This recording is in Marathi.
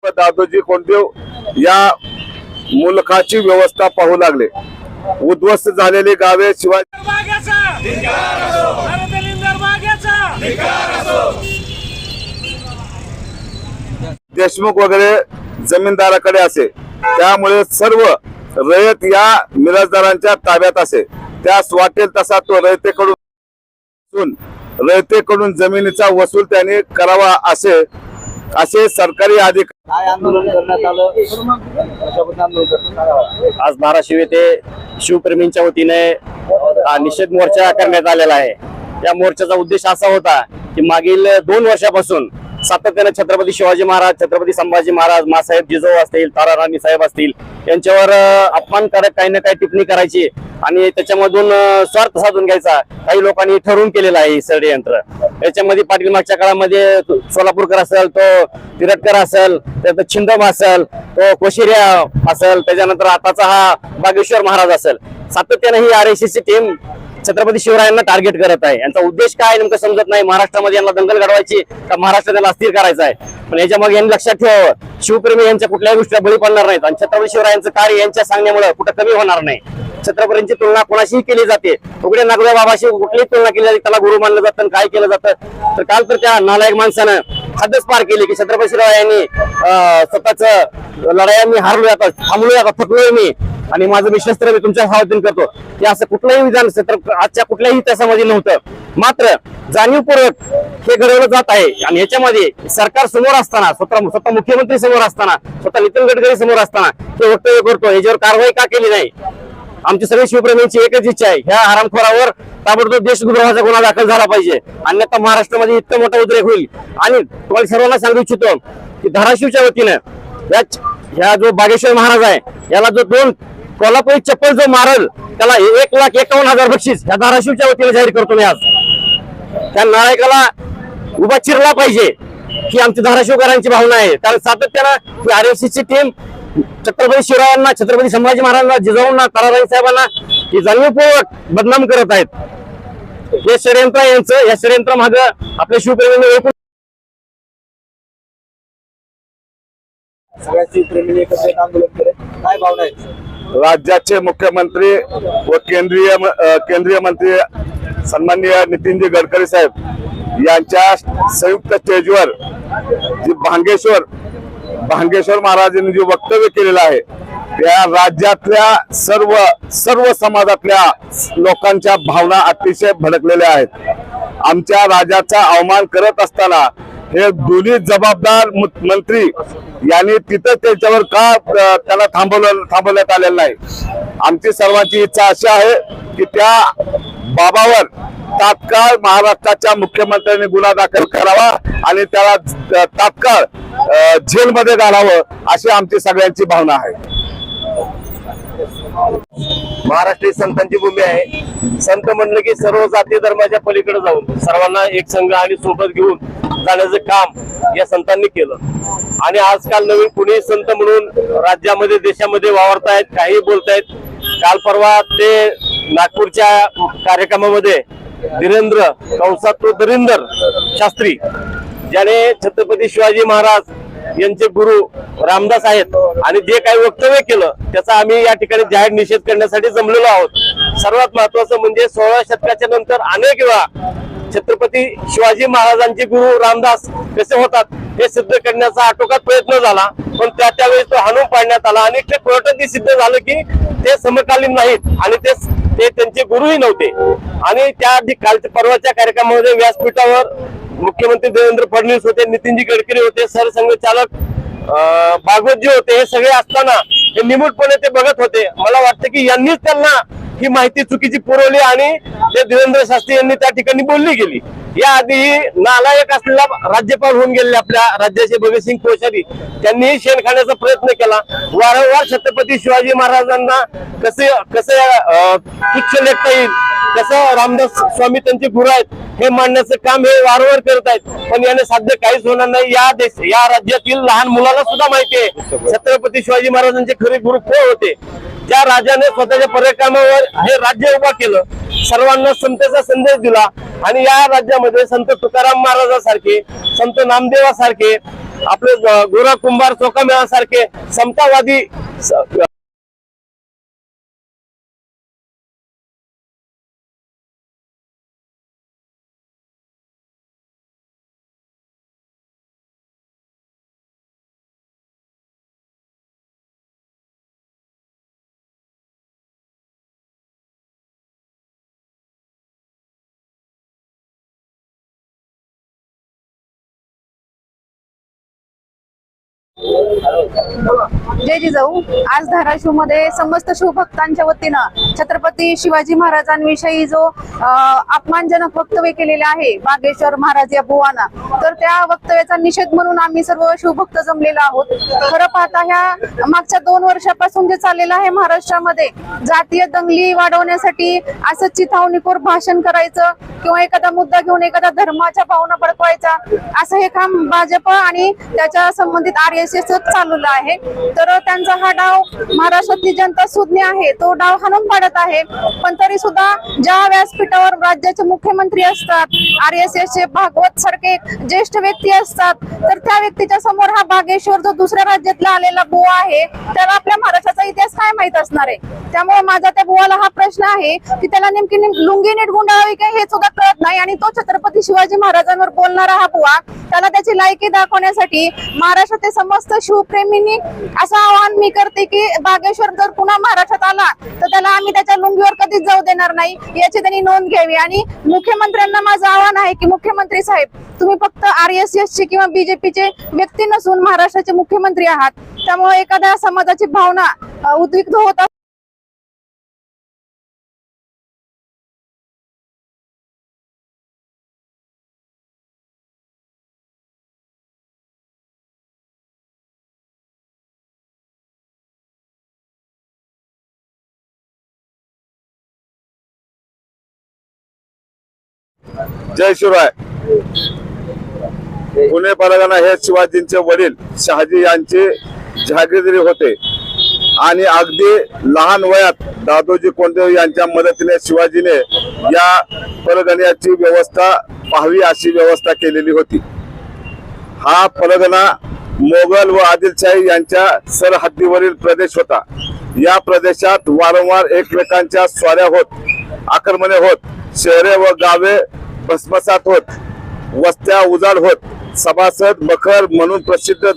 दादोजी कोंडदेव या मुलखाची व्यवस्था पाहू लागले। उद्ध्वस्त झालेली गावे शिवाजी देशमुख वगैरे जमीनदाराकडे असे, त्यामुळे सर्व रयत या मिराजदारांच्या ताब्यात असे। त्यास वाटेल तसा तो रयतेकडून जमिनीचा वसूल त्याने करावा असे सरकारी अधिकारी। आंदोलन करण्यात आलं, आज धाराशिव येथे शिवप्रेमींच्या वतीने निषेध मोर्चा करण्यात आलेला आहे। या मोर्चाचा उद्देश असा होता की मागील 2 वर्षापासून सातत्याने छत्रपती शिवाजी महाराज, छत्रपती संभाजी महाराज, मासाहेब जिजाऊ असतील, ताराराणी साहेब असतील यांच्यावर अपमानकारक काही ना काही टिप्पणी करायची आणि त्याच्यामधून स्वार्थ साधून घ्यायचा काही लोकांनी ठरवून केलेलं आहे षडयंत्र। याच्यामध्ये पाटील मागच्या काळामध्ये सोलापूरकर असेल, तो तिरटकर असेल, त्यात छिंदम असेल, तो कोशिर्या असेल, त्याच्यानंतर आताचा हा बागेश्वर महाराज असेल, सातत्याने ही RSSची टीम छत्रपती शिवरायांना टार्गेट करत आहे। यांचा उद्देश काय नेमकं समजत नाही। महाराष्ट्रामध्ये यांना दंगल घडवायची का महाराष्ट्र त्यांना अस्थिर करायचा आहे। पण याच्या मग यांनी लक्षात ठेवावं, शिवप्रेमी यांच्या कुठल्याही गोष्टीला बळी पडणार नाहीत आणि छत्रपती शिवरायांचं कार्य यांच्या सांगण्यामुळे कुठं कमी होणार नाही। छत्रपतींची तुलना कोणाशीही केली जाते, उघडे नागोबा बाबाशी कुठलीही तुलना केली जाते, त्याला गुरु मानलं जातं। काय केलं जातं तर काल तर त्या नालायक माणसानं हद्दच पार केली की छत्रपती शिवरायांनी स्वतःच लढाया मी हारलोय, आता थांबलोय, आता थकलोय मी आणि माझं विश्वस्त्र मी तुमच्या हावतीन करतो, की असं कुठलंही विधान आजच्या कुठल्याही इतिहासामध्ये नव्हतं। मात्र जाणीवपूर्वक हे घडवलं जात आहे आणि याच्यामध्ये सरकार समोर असताना, स्वतः मुख्यमंत्री समोर असताना, स्वतः नितीन गडकरी समोर असताना ते वक्तव्य करतो, याच्यावर कारवाई का केली नाही। आमची सगळी शिवप्रेमींची एकच इच्छा आहे, ह्या हरामखोरावर ताबडतोब देशद्रोहाचा गुन्हा दाखल झाला पाहिजे, अन्यथा महाराष्ट्रामध्ये इतकं मोठा उद्रेक होईल। आणि तुम्हाला सर्वांना सांगू इच्छितो की धाराशिवच्या वतीनं ह्या जो बागेश्वर महाराज आहे याला जो 2 कोल्हापुरी चप्पल जो मारल त्याला 1,51,000 बक्षीस ह्या धाराशिवच्या वतीने जाहीर करतो मी आज। त्या नायकाला उभा चिरला पाहिजे ही आमची धाराशिवकरांची भावना आहे। कारण सातत्यानं ही RSSची टीम छत्रपती शिवरायांना, छत्रपती संभाजी महाराजांना, जिजाऊंना, ताराराणी साहेबांना ही जाणीवपूर्वक बदनाम करत आहेत। हे षडयंत्र यांचं, या षडयंत्र मागे आपल्या शिवप्रेमींनी एकूण सगळ्या शिवप्रेमींनी एकत्रित आंदोलन केले, काय भावना आहेत? राज्याचे मुख्यमंत्री व केंद्रीय मंत्री सन्माननीय नितीनजी गडकरी साहेब यांच्या संयुक्त स्टेजवर जी भांगेश्वर महाराजांनी जे वक्तव्य केलेलं आहे त्या राज्यातल्या सर्व समाजातल्या लोकांच्या भावना अतिशय भडकलेल्या आहेत। आमच्या राजाचा अवमान करत असताना हे दोन्ही जबाबदार मंत्री यांनी तिथं त्याच्यावर का त्याला थांबवण्यात आलेलं नाही। आमची सर्वांची इच्छा अशी आहे की त्या बाबावर तात्काळ महाराष्ट्राच्या मुख्यमंत्र्यांनी गुन्हा दाखल करावा आणि त्याला तात्काळ जेलमध्ये घालावं अशी आमची सगळ्यांची भावना आहे। महाराष्ट्र संतांची भूमी आहे। संत म्हणलं की सर्व जाती धर्माच्या पलीकडे जाऊन सर्वांना एक संघ आणि सोबत घेऊन जाण्याचं काम या संतांनी केलं आणि आजकाल नवीन कुणी संत म्हणून राज्यामध्ये देशामध्ये वावरतायत, काही बोलतायत। काल परवा ते नागपूरच्या कार्यक्रमामध्ये धीरेंद्र दरिंदर शास्त्री ज्याने छत्रपती शिवाजी महाराज यांचे गुरु रामदास आहेत आणि जे काही वक्तव्य केलं त्याचा आम्ही या ठिकाणी जाहीर निषेध करण्यासाठी जमलेलो आहोत। सर्वात महत्वाचं म्हणजे 16व्या शतकाच्या नंतर अनेक वेळा छत्रपती शिवाजी महाराजांचे गुरु रामदास कसे होतात हे सिद्ध करण्याचा आटोकाट प्रयत्न झाला, पण त्यावेळेस तो हाणून पाडण्यात आला आणि ते कोर्टातही सिद्ध झालं की ते समकालीन नाहीत आणि ते त्यांचे गुरुही नव्हते। आणि त्या कालच्या परवाच्या कार्यक्रमामध्ये व्यासपीठावर मुख्यमंत्री देवेंद्र फडणवीस होते, नितीनजी गडकरी होते, सरसंघचालक भागवतजी होते, हे सगळे असताना हे निमूटपणे ते बघत होते। मला वाटतं की यांनीच त्यांना ही माहिती चुकीची पुरवली आणि ते धीरेंद्र शास्त्री यांनी त्या ठिकाणी बोलली गेली। याआधी नालायक असलेला राज्यपाल होऊन गेलेले आपल्या राज्याचे भगतसिंग कोश्यारी त्यांनीही शेण खाण्याचा प्रयत्न केला। वारंवार छत्रपती शिवाजी महाराजांना कसे तुच्छ लेखता येईल, कसं रामदास स्वामी त्यांचे गुरु आहेत हे मांडण्याचं काम हे वारंवार करत आहेत, पण याने साध्य काहीच होणार नाही। या राज्यातील लहान मुलाला सुद्धा माहिती आहे छत्रपती शिवाजी महाराजांचे खरे गुरु कोण होते। ज्या राजाने स्वतःच्या पराक्रमावर हे राज्य उभा केलं, सर्वांना समतेचा संदेश दिला आणि या राज्यामध्ये संत तुकाराम महाराजांसारखे, संत नामदेवासारखे आपले गोरा कुंभार चोखामेळासारखे समतावादी जय जिजाऊ. आज धाराशिव मध्ये समस्त शिवभक्तांच्या वतीनं छत्रपती शिवाजी महाराजांविषयी जो अपमानजनक वक्तव्य केलेले आहे बागेश्वर महाराज या बुवानं, तर त्या वक्तव्याचा निषेध म्हणून आम्ही सर्व शिवभक्त जमलेलो आहोत. खरं पाहता ह्या मागच्या 2 वर्षापासून जे चाललेलं आहे महाराष्ट्रामध्ये जातीय दंगली वाढवण्यासाठी असं चिथावणीखोर भाषण करायचं किंवा एखादा मुद्दा घेऊन एखादा धर्माच्या भावना भडकवायचा, असं हे काम भाजप आणि त्याच्या संबंधित RSS चालवलं आहे. तर त्यांचा हा डाव महाराष्ट्रातली जनता सुज्ञ आहे, तो डाव हाणून पाडत आहे. पण तरी सुद्धा ज्या व्यासपीठावर राज्याचे मुख्यमंत्री असतात, RSS चे भागवत सारखे ज्येष्ठ व्यक्ती असतात, तर त्या व्यक्तीच्या समोर हा बागेश्वर जो दुसऱ्या राज्यातला आलेला बुवा आहे, त्याला आपल्या महाराष्ट्राचा इतिहास काय माहित असणार आहे. त्यामुळे माझा त्या बुवाला हा प्रश्न आहे की त्याला नेमकी लुंगी नीट गुंडाळावी काय हे सुद्धा कळत नाही. आणि तो छत्रपती शिवाजी महाराजांवर बोलणारा हा बुवा, त्याला त्याची लायकी दाखवण्यासाठी महाराष्ट्रातील समस्त शिवप्रेमींनी असं आवाहन मी करते की बागेश्वर जर पुन्हा महाराष्ट्रात आला तर त्याला आम्ही त्याच्या लुंगीवर कधीच जाऊ देणार नाही, याची त्यांनी नोंद घ्यावी. आणि मुख्यमंत्र्यांना माझं आवाहन आहे की मुख्यमंत्री साहेब, तुम्ही फक्त RSS चे किंवा BJPचे व्यक्ती नसून महाराष्ट्राचे मुख्यमंत्री आहात. त्यामुळे एखाद्या समाजाची भावना उद्विग्न होत जय शिवराय. पुणे परगणा हे शिवाजींचे वडील शहाजी यांचे जहागीरदारी होते आणि अगदी लहान वयात दादोजी कोंडदेव यांच्या मदतीने शिवाजीने या परगण्याची व्यवस्था पाहावी अशी व्यवस्था केलेली होती. हा परगणा मोगल व आदिलशाही यांच्या सरहद्दीवरील प्रदेश होता. या प्रदेशात वारंवार एकमेकांच्या स्वाऱ्या होत, आक्रमणे होत, शहरे व गावे भस्मसात होत, वस्त्या उजाड होत, सभासद बखर म्हणून प्रसिद्ध